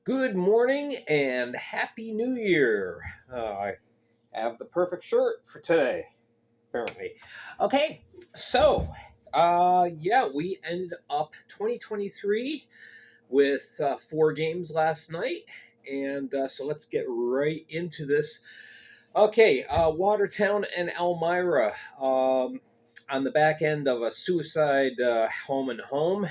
Good morning and happy new year. I have the perfect shirt for today, apparently. Okay, so yeah, we ended up 2023 with 4 games last night, and so let's get right into this. Okay, Watertown and Elmira on the back end of a suicide home and home.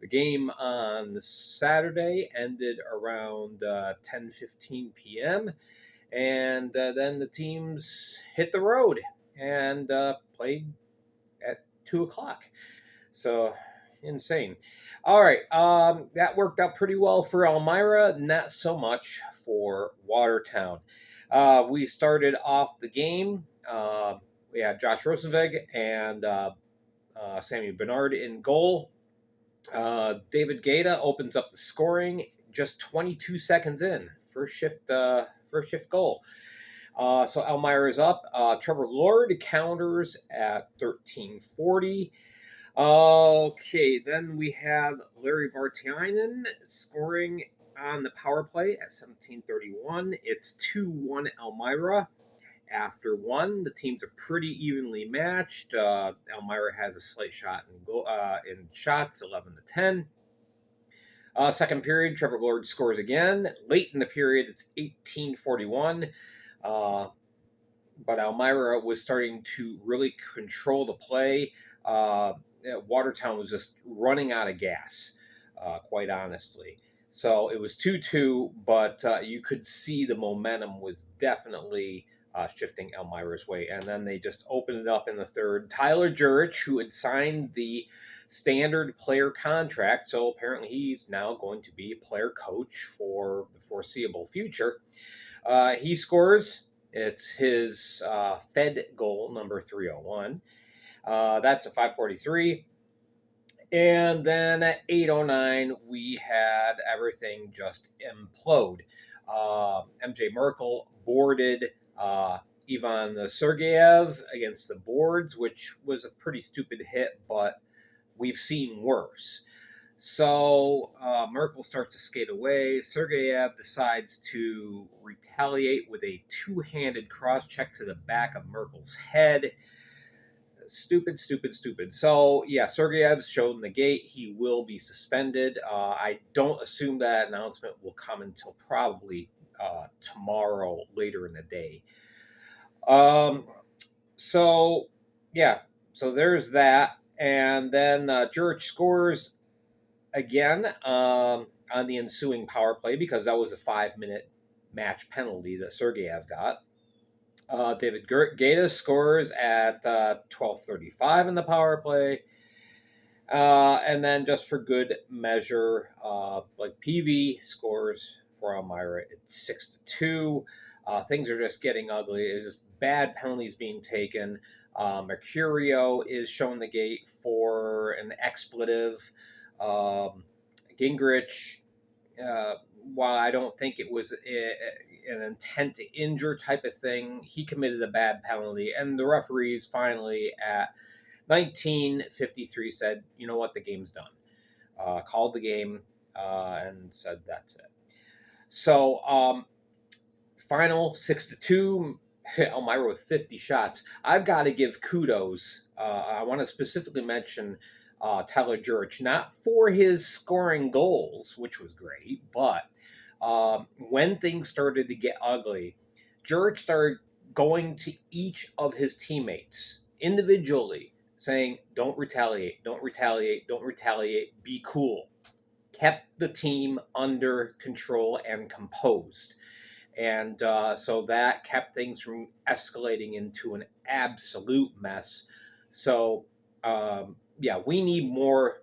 The game on Saturday ended around 10:15 p.m. and then the teams hit the road and played at 2 o'clock. So insane. All right, that worked out pretty well for Elmira, not so much for Watertown. We started off the game. We had Josh Rosenvig and Sammy Bernard in goal. David Gaeta opens up the scoring just 22 seconds in. First shift goal. So Elmira is up. Trevor Lord counters at 13:40. Okay, then we have Larry Vartiainen scoring on the power play at 17:31. It's 2-1 Elmira. After one, the teams are pretty evenly matched. Elmira has a slight shot in shots, 11-10. Second period, Trevor Lord scores again. Late in the period, it's 18:41. But Elmira was starting to really control the play. Watertown was just running out of gas, quite honestly. So it was 2-2, but you could see the momentum was definitely shifting Elmira's way. And then they just opened it up in the third. Tyler Jurich, who had signed the standard player contract, so apparently he's now going to be a player coach for the foreseeable future. He scores. It's his Fed goal, number 301. That's a 5:43. And then at 8:09, we had everything just implode. MJ Merkel boarded Ivan Sergeyev against the boards, which was a pretty stupid hit, but we've seen worse. So Merkel starts to skate away. Sergeyev decides to retaliate with a two-handed cross-check to the back of Merkel's head. Stupid. So, yeah, Sergeyev's shown the gate. He will be suspended. I don't assume that announcement will come until probably tomorrow, later in the day. So, yeah, so there's that. And then Jurich scores again on the ensuing power play because that was a 5-minute match penalty that Sergeyev got. David Gaeta scores at 12:35 in the power play. And then just for good measure, like PV scores for Elmira at 6-2. Things are just getting ugly. It's just bad penalties being taken. Mercurio is shown the gate for an expletive. Gingrich, while I don't think it was an intent to injure type of thing, he committed a bad penalty, and the referees finally at 19:53 said, "You know what? The game's done." Called the game and said that's it. So final 6-2. Elmira with 50 shots. I've got to give kudos. I want to specifically mention Tyler Jurich, not for his scoring goals, which was great, but when things started to get ugly, Jurich started going to each of his teammates individually, saying, "Don't retaliate, don't retaliate, don't retaliate, be cool." Kept the team under control and composed. And so that kept things from escalating into an absolute mess. So, yeah, we need more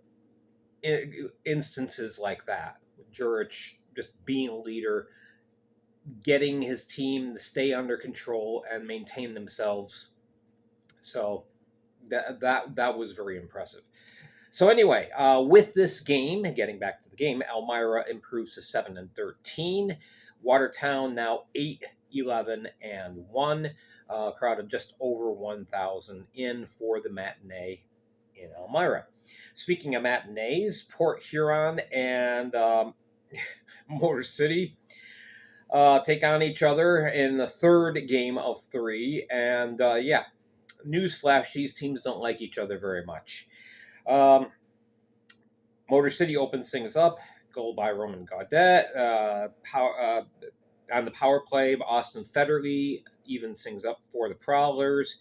instances like that. Jurich just being a leader, getting his team to stay under control and maintain themselves. So that was very impressive. So anyway, with this game, getting back to the game, Elmira improves to 7-13. Watertown now 8-11-1. Crowd of just over 1,000 in for the matinee in Elmira. Speaking of matinees, Port Huron and Motor City take on each other in the third game of 3. And yeah, newsflash, these teams don't like each other very much. Motor City opens things up. Goal by Roman Gaudet. On the power play, Austin Federle evens things up for the Prowlers.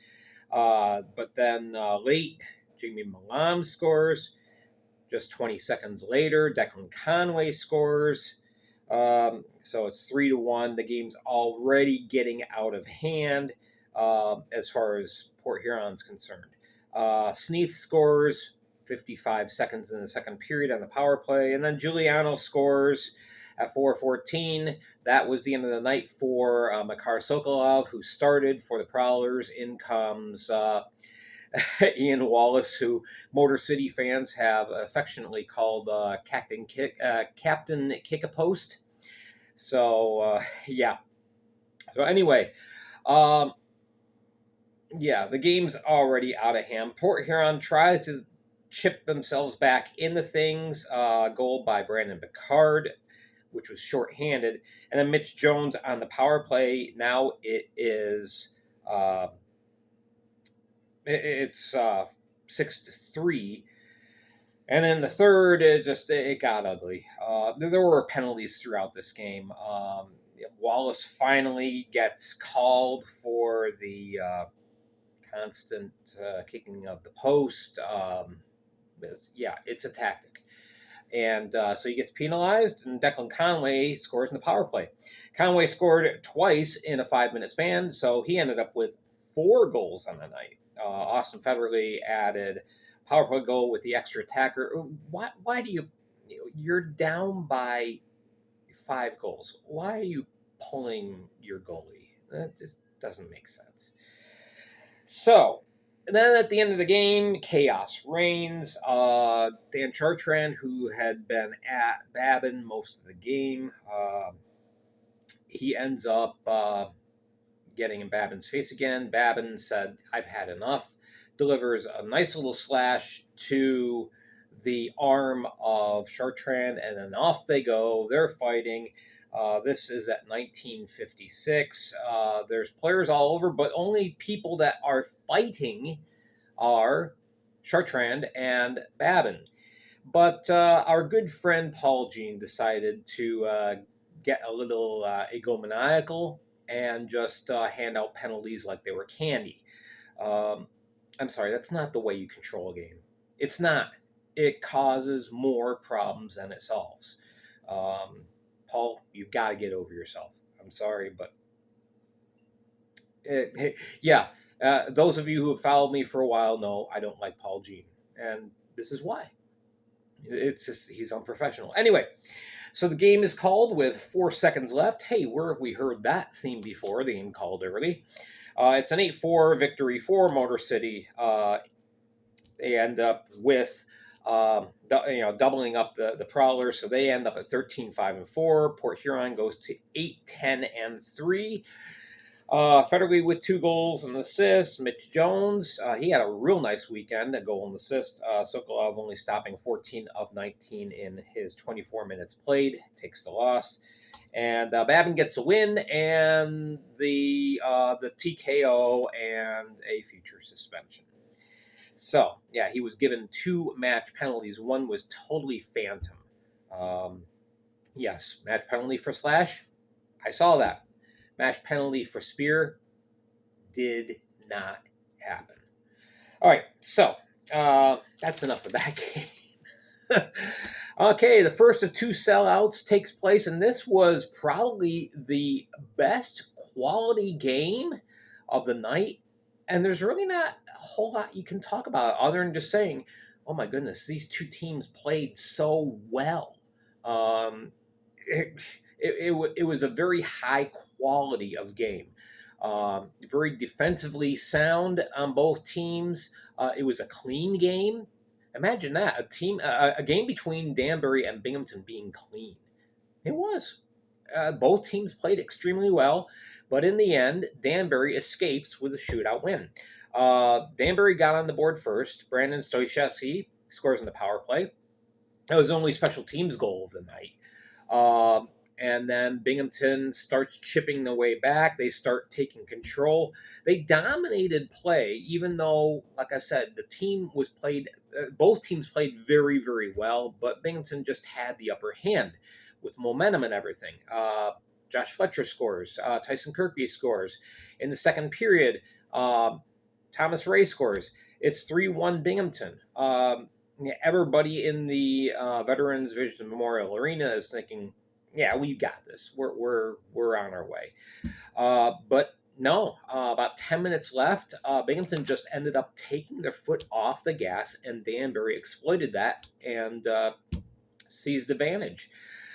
But then late, Jamie Malam scores. Just 20 seconds later, Declan Conway scores. So it's 3-1. The game's already getting out of hand as far as Port Huron's concerned. Sneath scores 55 seconds in the second period on the power play, and then Giuliano scores at 4:14. That was the end of the night for Makar Sokolov, who started for the Prowlers. In comes Ian Wallace, who Motor City fans have affectionately called Captain Kick-a-Post. So, yeah. So anyway, yeah, the game's already out of hand. Port Huron tries to chip themselves back into things. Goal by Brandon Picard, which was shorthanded. And then Mitch Jones on the power play. Now it is... it's 6-3. And in the third, it got ugly. There were penalties throughout this game. Wallace finally gets called for the constant kicking of the post. It's a tactic. And so he gets penalized, and Declan Conway scores in the power play. Conway scored twice in a 5-minute span, so he ended up with 4 goals on the night. Austin Federle added power play goal with the extra attacker. Why do you're down by 5 goals? Why are you pulling your goalie? That just doesn't make sense. So, and then at the end of the game, chaos reigns. Dan Chartrand, who had been at Babin most of the game, he ends up getting in Babin's face again. Babin said, "I've had enough." Delivers a nice little slash to the arm of Chartrand, and then off they go. They're fighting. This is at 1956. There's players all over, but only people that are fighting are Chartrand and Babin. But our good friend Paul Jean decided to get a little egomaniacal and just hand out penalties like they were candy. I'm sorry, that's not the way you control a game. It's not. It causes more problems than it solves. Paul, you've got to get over yourself. I'm sorry, but those of you who have followed me for a while know I don't like Paul Jean, and this is why. It's just he's unprofessional. Anyway, so the game is called with 4 seconds left. Hey, where have we heard that theme before? The game called early. It's an 8-4 victory for Motor City. They end up with doubling up the Prowlers, so they end up at 13-5-4. Port Huron goes to 8-10-3. Federle with 2 goals and assists. Mitch Jones, he had a real nice weekend, a goal and assist. Sokolov only stopping 14 of 19 in his 24 minutes played, takes the loss. And Babin gets a win and the TKO and a future suspension. So, yeah, he was given 2 match penalties. One was totally phantom. Yes, match penalty for Slash. I saw that. Match penalty for Spear did not happen. All right, so that's enough of that game. Okay, the first of 2 sellouts takes place, and this was probably the best quality game of the night. And there's really not a whole lot you can talk about other than just saying, oh my goodness, these 2 teams played so well. It was a very high quality of game. Very defensively sound on both teams. It was a clean game. Imagine that, a game between Danbury and Binghamton being clean. It was. Both teams played extremely well, but in the end, Danbury escapes with a shootout win. Danbury got on the board first. Brandon Stoyshevsky scores in the power play. That was the only special teams goal of the night. And then Binghamton starts chipping their way back. They start taking control. They dominated play, even though, like I said, both teams played very, very well, but Binghamton just had the upper hand with momentum and everything. Josh Fletcher scores. Tyson Kirkby scores. In the second period, Thomas Ray scores. It's 3-1 Binghamton. Everybody in the Veterans Vision Memorial Arena is thinking, yeah, we got this. We're on our way. But no, about 10 minutes left. Binghamton just ended up taking their foot off the gas, and Danbury exploited that and seized advantage.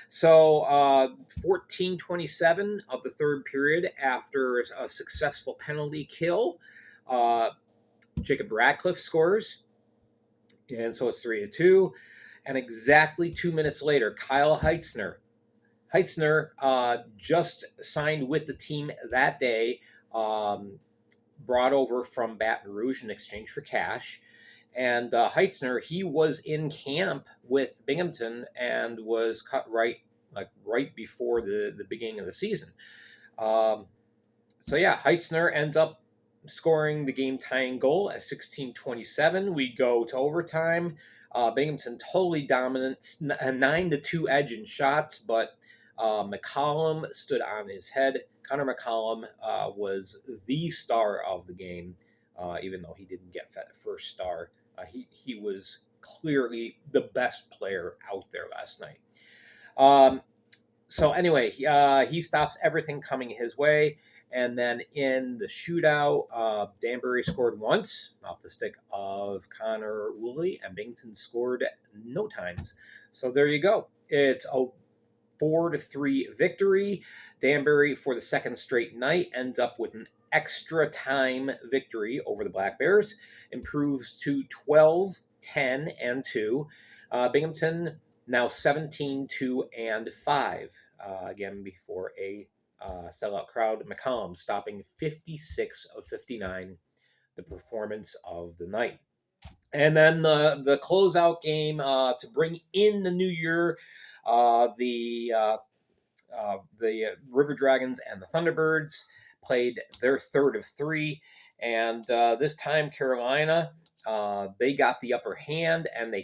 So 14:27 of the third period, after a successful penalty kill, Jacob Radcliffe scores, and so it's 3-2. And exactly 2 minutes later, Kyle Heitzner just signed with the team that day, brought over from Baton Rouge in exchange for cash. And Heitzner, he was in camp with Binghamton and was cut right before the beginning of the season. So yeah, Heitzner ends up scoring the game-tying goal at 16:27. We go to overtime. Binghamton totally dominant, 9-2 edge in shots, but McCollum stood on his head. Connor McCollum was the star of the game, even though he didn't get the first star. He was clearly the best player out there last night. So anyway, he stops everything coming his way. And then in the shootout, Danbury scored once off the stick of Connor Woolley, and Binghamton scored no times. So there you go. It's a 4-3 victory. Danbury, for the second straight night, ends up with an extra time victory over the Black Bears, improves to 12-10-2. Binghamton now 17-2-5. Again, before a sellout crowd. McCollum stopping 56 of 59, the performance of the night. And then the closeout game to bring in the new year, the River Dragons and the Thunderbirds played their third of three. And this time, Carolina, they got the upper hand, and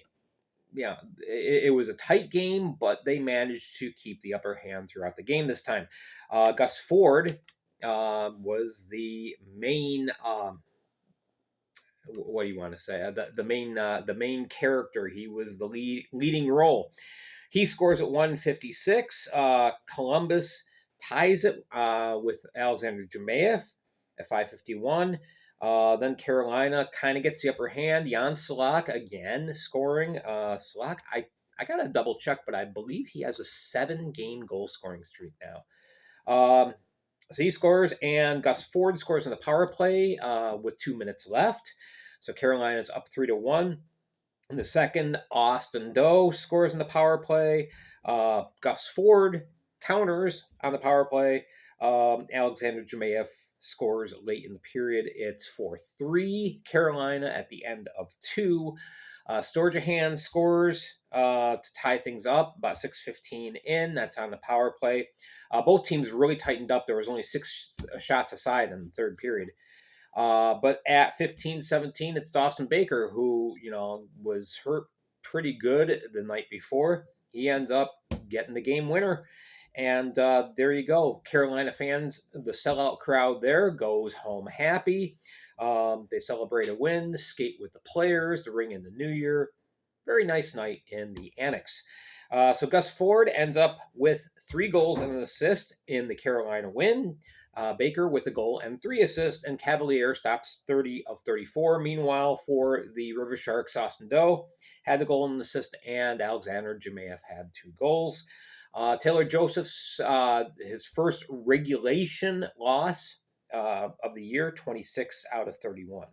it was a tight game, but they managed to keep the upper hand throughout the game this time. Gus Ford was the main. What do you want to say? The main character. He was the leading role. He scores at 156. Columbus ties it with Alexander Jemayev at 551. Then Carolina kind of gets the upper hand. Jan Salak again scoring. Salak, I got to double check, but I believe he has a 7-game goal scoring streak now. So he scores, and Gus Ford scores in the power play with 2 minutes left. So Carolina's up 3-1. In the second, Austin Doe scores in the power play. Gus Ford counters on the power play. Alexander Jemayev scores late in the period. It's 4-3 Carolina at the end of 2. Storjahan scores to tie things up about 6:15 in. That's on the power play. Both teams really tightened up. There was only 6 shots aside in the third period. But at 15-17, it's Dawson Baker, who, was hurt pretty good the night before. He ends up getting the game winner. And there you go. Carolina fans, the sellout crowd there goes home happy. They celebrate a win, skate with the players, ring in the new year. Very nice night in the Annex. So Gus Ford ends up with 3 goals and an assist in the Carolina win. Baker with a goal and 3 assists, and Cavalier stops 30 of 34. Meanwhile, for the River Sharks, Austin Doe had the goal and assist, and Alexander Jemayev had 2 goals. Taylor Joseph's his first regulation loss of the year, 26 out of 31.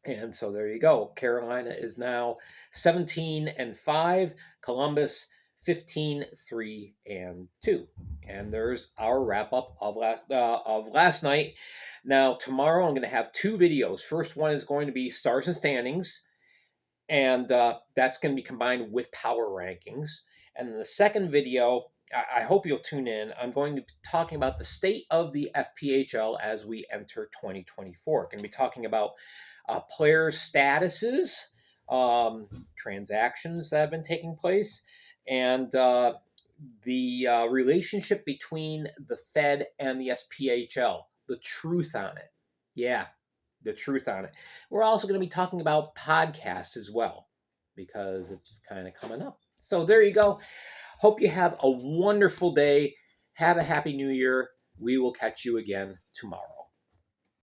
And so there you go. Carolina is now 17-5. Columbus 15-3-2. And there's our wrap up of last night. Now tomorrow I'm going to have 2 videos. First one is going to be stars and standings, and that's going to be combined with power rankings. And then the second video I hope you'll tune in. I'm going to be talking about the state of the FPHL as we enter 2024. Going to be talking about players' statuses, transactions that have been taking place, and the relationship between the Fed and the SPHL, the truth on it. Yeah, the truth on it. We're also going to be talking about podcasts as well because it's kind of coming up. So there you go. Hope you have a wonderful day. Have a happy new year. We will catch you again tomorrow.